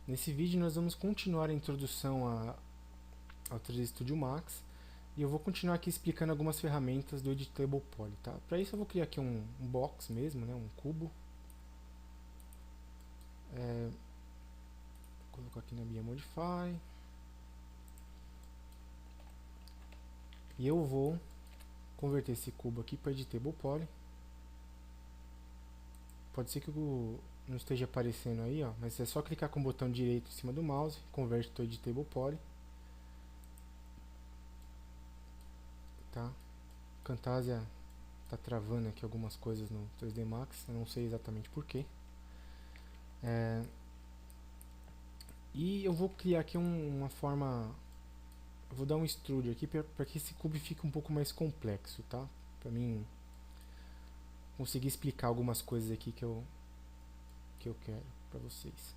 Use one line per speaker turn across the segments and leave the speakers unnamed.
Nesse vídeo nós vamos continuar a introdução ao 3D Studio Max e eu vou continuar aqui explicando algumas ferramentas do Editable Poly, tá? Para isso eu vou criar aqui um box mesmo, né? Um cubo. Vou colocar aqui na minha Modify e eu vou converter esse cubo aqui para Editable Poly. Pode ser que não esteja aparecendo aí, ó, mas é só clicar com o botão direito em cima do mouse, converte para Editable Poly. Tá? Camtasia tá travando aqui algumas coisas no 3D Max, eu não sei exatamente porquê. E eu vou criar aqui uma forma, eu vou dar um extrude aqui para que esse cubo fique um pouco mais complexo, tá? Para mim conseguir explicar algumas coisas aqui que eu quero para vocês.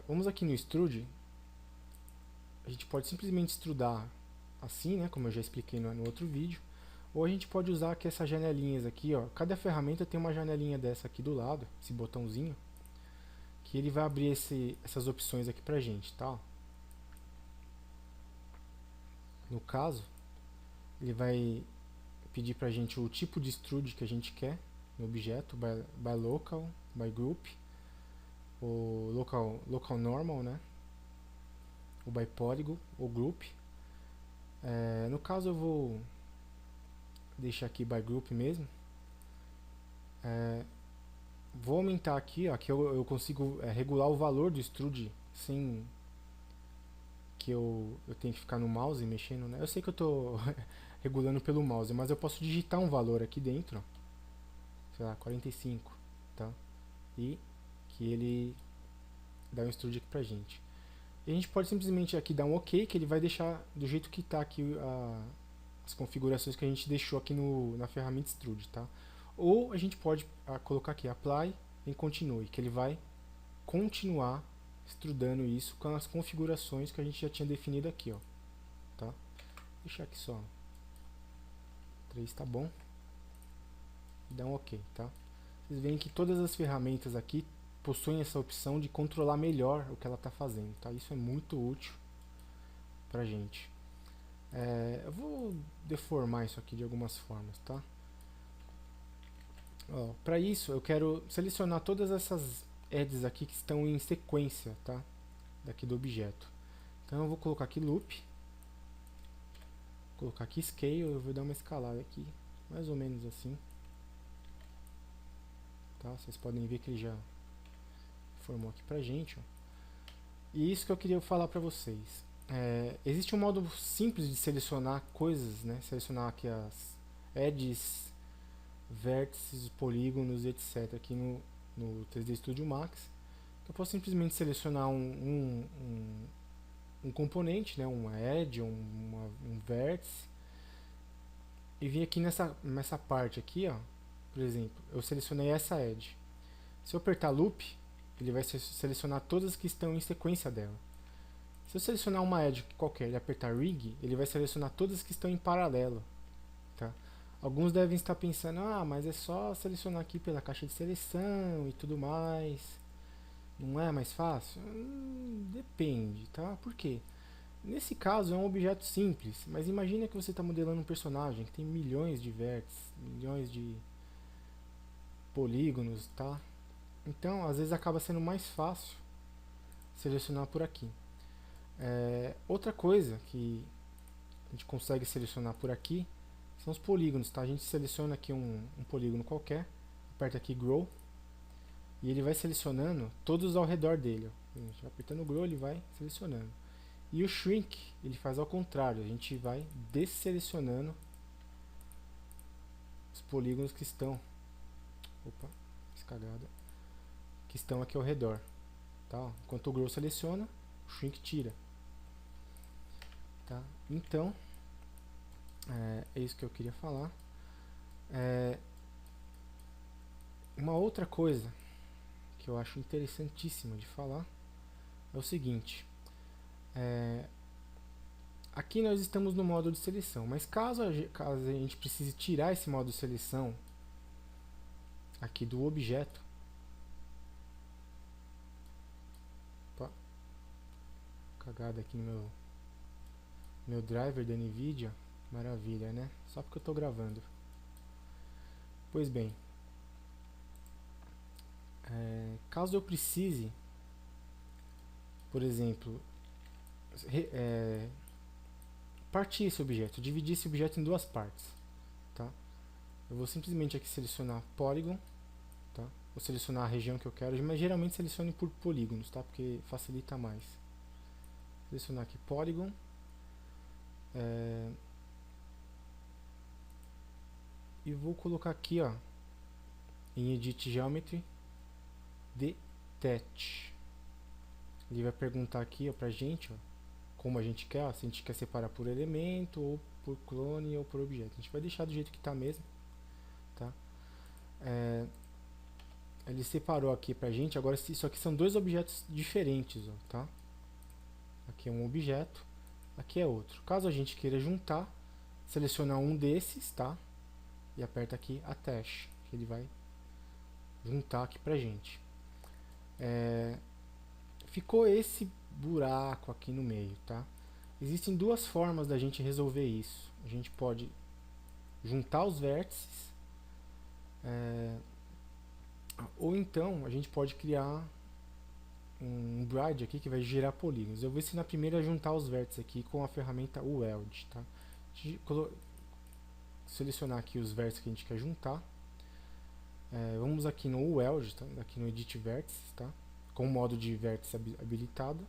Vamos aqui no extrude, a gente pode simplesmente extrudar assim, né, como eu já expliquei no outro vídeo, ou a gente pode usar aqui essas janelinhas aqui, ó. Cada ferramenta tem uma janelinha dessa aqui do lado, esse botãozinho, que ele vai abrir essas opções aqui pra gente, tá? No caso, ele vai pedir pra gente o tipo de extrude que a gente quer no objeto, by local, by group, o local normal, né? O by polygon, ou group. No caso eu vou deixar aqui by group mesmo. Vou aumentar aqui, ó, que eu consigo regular o valor do extrude sem que eu tenho que ficar no mouse mexendo, né? Eu sei que eu estou regulando pelo mouse, mas eu posso digitar um valor aqui dentro, ó, sei lá, 45, tá? E que ele dá um extrude aqui pra gente. E a gente pode simplesmente aqui dar um OK, que ele vai deixar do jeito que está aqui as configurações que a gente deixou aqui na ferramenta Extrude, tá? Ou a gente pode colocar aqui Apply e Continue, que ele vai continuar extrudando isso com as configurações que a gente já tinha definido aqui, ó, tá? Vou deixar aqui só 3, tá bom? E dá um OK, tá? Vocês veem que todas as ferramentas aqui possuem essa opção de controlar melhor o que ela está fazendo, tá? Isso é muito útil pra gente. Eu vou deformar isso aqui de algumas formas, tá? Para isso eu quero selecionar todas essas edges aqui que estão em sequência, tá? Daqui do objeto. Então eu vou colocar aqui loop, colocar aqui scale, eu vou dar uma escalada aqui, mais ou menos assim, tá? Vocês podem ver que ele já formou aqui pra gente, ó. E isso que eu queria falar para vocês. Existe um modo simples de selecionar coisas, né? Selecionar aqui as edges, vértices, polígonos, etc. aqui no 3D Studio Max. Eu posso simplesmente selecionar um componente, né? Uma edge, um vértice, e vir aqui nessa parte aqui, ó. Por exemplo, eu selecionei essa edge. Se eu apertar loop, ele vai selecionar todas que estão em sequência dela. Se eu selecionar uma edge qualquer e apertar rig, ele vai selecionar todas que estão em paralelo, tá? Alguns devem estar pensando, mas é só selecionar aqui pela caixa de seleção e tudo mais, não é mais fácil? Depende, tá? Por quê? Nesse caso é um objeto simples, mas imagina que você está modelando um personagem que tem milhões de vértices, milhões de polígonos, tá? Então, às vezes acaba sendo mais fácil selecionar por aqui. Outra coisa que a gente consegue selecionar por aqui são os polígonos, tá? A gente seleciona aqui um polígono qualquer, aperta aqui Grow, e ele vai selecionando todos ao redor dele, ó. A gente vai apertando o Grow, ele vai selecionando. E o Shrink, ele faz ao contrário, a gente vai desselecionando os polígonos que estão, que estão aqui ao redor, tá? Enquanto o Grow seleciona, o Shrink tira, tá? Então, é isso que eu queria falar. Uma outra coisa que eu acho interessantíssima de falar é o seguinte: aqui nós estamos no modo de seleção, mas caso a gente precise tirar esse modo de seleção aqui do objeto, cagada aqui no meu driver da NVIDIA. Maravilha, né? Só porque eu tô gravando. Pois bem, caso eu precise, por exemplo, partir esse objeto, dividir esse objeto em duas partes, tá? Eu vou simplesmente aqui selecionar Polygon, tá? Vou selecionar a região que eu quero, mas geralmente selecione por polígonos, tá? Porque facilita mais. Selecionar aqui Polygon, e vou colocar aqui, ó, em Edit Geometry, Detach. Ele vai perguntar aqui, ó, pra gente, ó, como a gente quer, ó, se a gente quer separar por elemento, ou por clone, ou por objeto. A gente vai deixar do jeito que está mesmo, tá? Ele separou aqui pra gente. Agora isso aqui são dois objetos diferentes, ó, tá? Aqui é um objeto, aqui é outro. Caso a gente queira juntar, seleciona um desses, tá? E aperta aqui Attach, que ele vai juntar aqui pra gente. Ficou esse buraco aqui no meio, tá? Existem duas formas da gente resolver isso. A gente pode juntar os vértices, ou então a gente pode criar um bride aqui que vai gerar polígonos. Eu vou ensinar primeiro a juntar os vértices aqui com a ferramenta Weld, tá? Selecionar aqui os vértices que a gente quer juntar. Vamos aqui no Weld, tá? Aqui no Edit Vértices, tá? Com o modo de vértice habilitado.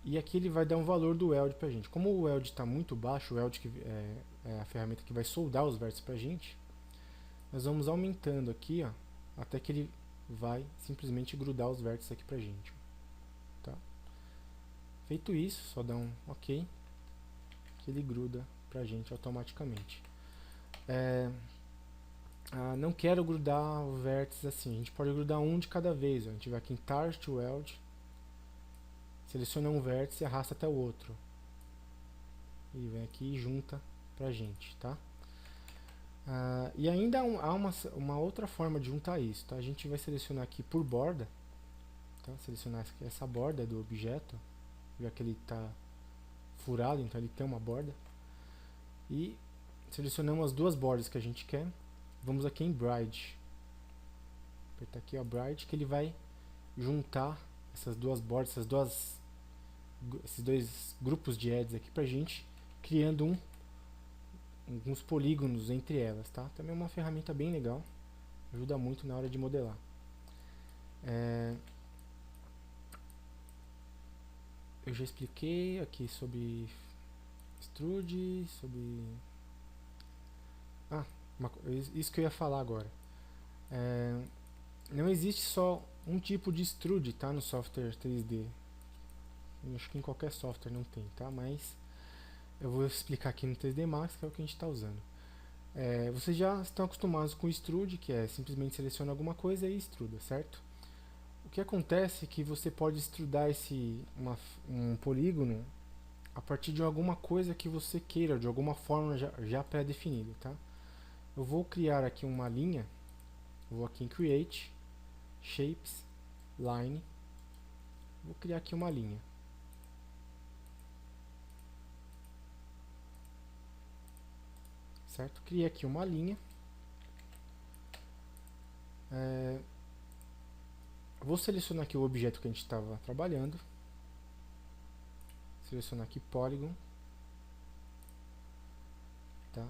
E aqui ele vai dar um valor do Weld pra gente. Como o Weld está muito baixo, o Weld que é a ferramenta que vai soldar os vértices pra gente, nós vamos aumentando aqui, ó, até que ele vai simplesmente grudar os vértices aqui pra gente, tá? Feito isso, só dá um OK, que ele gruda pra gente automaticamente. Não quero grudar o vértice assim, a gente pode grudar um de cada vez, ó. A gente vai aqui em Target Weld, seleciona um vértice e arrasta até o outro, e vem aqui e junta pra gente, tá? E ainda há uma outra forma de juntar isso, tá? A gente vai selecionar aqui por borda, tá? Selecionar essa borda do objeto, já que ele está furado, então ele tem uma borda, e selecionamos as duas bordas que a gente quer. Vamos aqui em Bride, apertar aqui o Bride, que ele vai juntar essas duas bordas, esses dois grupos de edges aqui pra gente, criando alguns polígonos entre elas, tá? Também é uma ferramenta bem legal, ajuda muito na hora de modelar. Eu já expliquei aqui sobre extrude, sobre... isso que eu ia falar agora. Não existe só um tipo de extrude, tá, no software 3D. Eu acho que em qualquer software não tem, tá? Mas eu vou explicar aqui no 3D Max, que é o que a gente está usando. Vocês já estão acostumados com o extrude, que é simplesmente seleciona alguma coisa e extruda, certo? O que acontece é que você pode extrudar um polígono a partir de alguma coisa que você queira, de alguma forma já pré-definida, tá? Eu vou criar aqui uma linha, vou aqui em Create, Shapes, Line, vou criar aqui uma linha. Certo? Criei aqui uma linha. Vou selecionar aqui o objeto que a gente estava trabalhando. Selecionar aqui Polygon. Tá?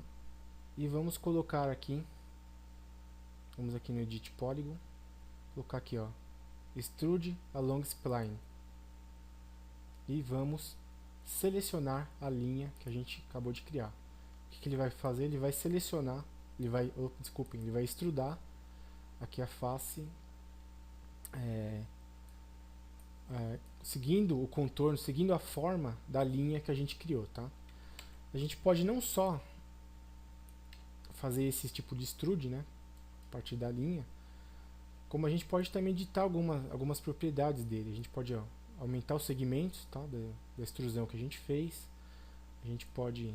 E vamos colocar aqui. Vamos aqui no Edit Polygon. Colocar aqui, ó, Extrude Along Spline. E vamos selecionar a linha que a gente acabou de criar. O que ele vai fazer? Ele vai selecionar, ele vai extrudar aqui a face, seguindo o contorno, seguindo a forma da linha que a gente criou, tá? A gente pode não só fazer esse tipo de extrude, né, a partir da linha, como a gente pode também editar algumas propriedades dele. A gente pode, ó, aumentar os segmentos, tá, da extrusão que a gente fez. A gente pode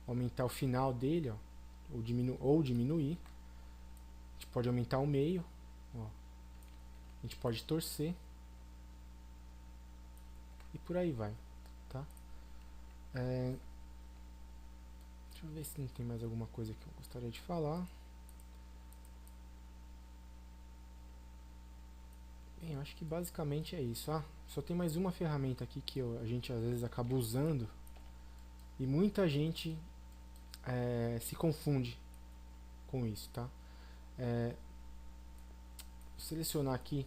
aumentar o final dele, ó, ou diminuir. A gente pode aumentar o meio, ó. A gente pode torcer. e por aí vai, tá? Deixa eu ver se não tem mais alguma coisa que eu gostaria de falar. Bem, eu acho que basicamente é isso. Só tem mais uma ferramenta aqui que a gente às vezes acaba usando e muita gente se confunde com isso, tá? Vou selecionar aqui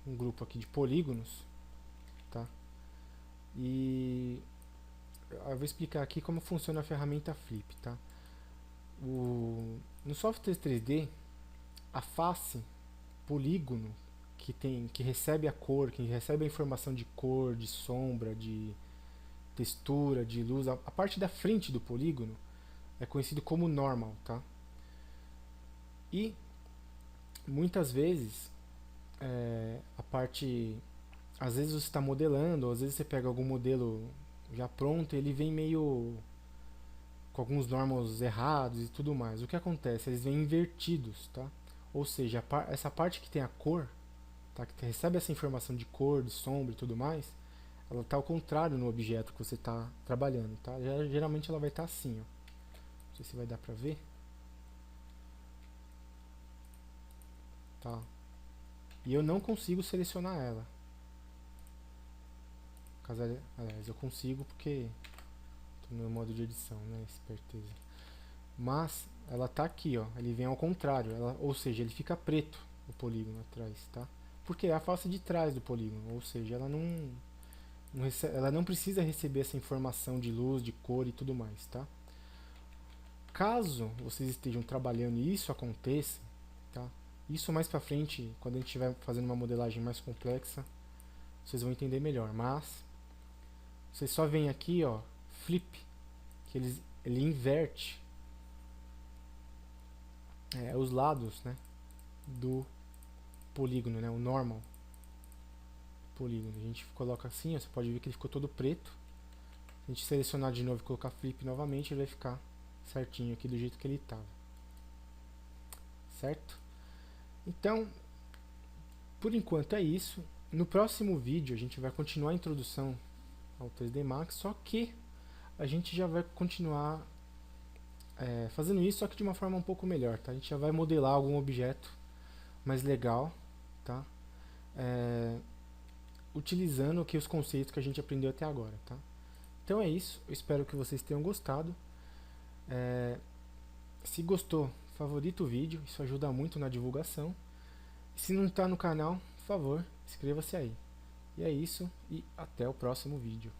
um grupo aqui de polígonos, tá? E eu vou explicar aqui como funciona a ferramenta Flip, tá? No software 3D, a face polígono que recebe a cor, que recebe a informação de cor, de sombra, de textura, de luz, a parte da frente do polígono é conhecido como normal, tá? E muitas vezes a parte, às vezes você está modelando, ou às vezes você pega algum modelo já pronto, ele vem meio com alguns normals errados e tudo mais. O que acontece? Eles vêm invertidos, tá? Ou seja, essa parte que tem a cor, tá? Que recebe essa informação de cor, de sombra e tudo mais, ela está ao contrário no objeto que você está trabalhando, tá? Geralmente ela vai estar assim, ó. Não sei se vai dar pra ver. Tá? E eu não consigo selecionar ela. Aliás, eu consigo porque estou no modo de edição, né? Esperteza. Mas ela tá aqui, ó. Ele vem ao contrário, ou seja, ele fica preto o polígono atrás, tá? Porque é a face de trás do polígono, ou seja, ela não precisa receber essa informação de luz, de cor e tudo mais, tá? Caso vocês estejam trabalhando e isso aconteça, tá? Isso mais pra frente, quando a gente estiver fazendo uma modelagem mais complexa, vocês vão entender melhor. Mas vocês só vêm aqui, ó, flip, que ele inverte os lados, né, do polígono, né, o normal polígono. A gente coloca assim, ó, você pode ver que ele ficou todo preto. Se a gente selecionar de novo e colocar flip novamente, ele vai ficar certinho aqui do jeito que ele estava. Certo? Então, por enquanto é isso. No próximo vídeo a gente vai continuar a introdução ao 3D Max, só que a gente já vai continuar fazendo isso, só que de uma forma um pouco melhor, tá? A gente já vai modelar algum objeto mais legal, tá? Utilizando aqui os conceitos que a gente aprendeu até agora, tá? Então é isso, eu espero que vocês tenham gostado. Se gostou, favorita o vídeo, isso ajuda muito na divulgação. Se não está no canal, por favor, inscreva-se aí. E é isso, e até o próximo vídeo.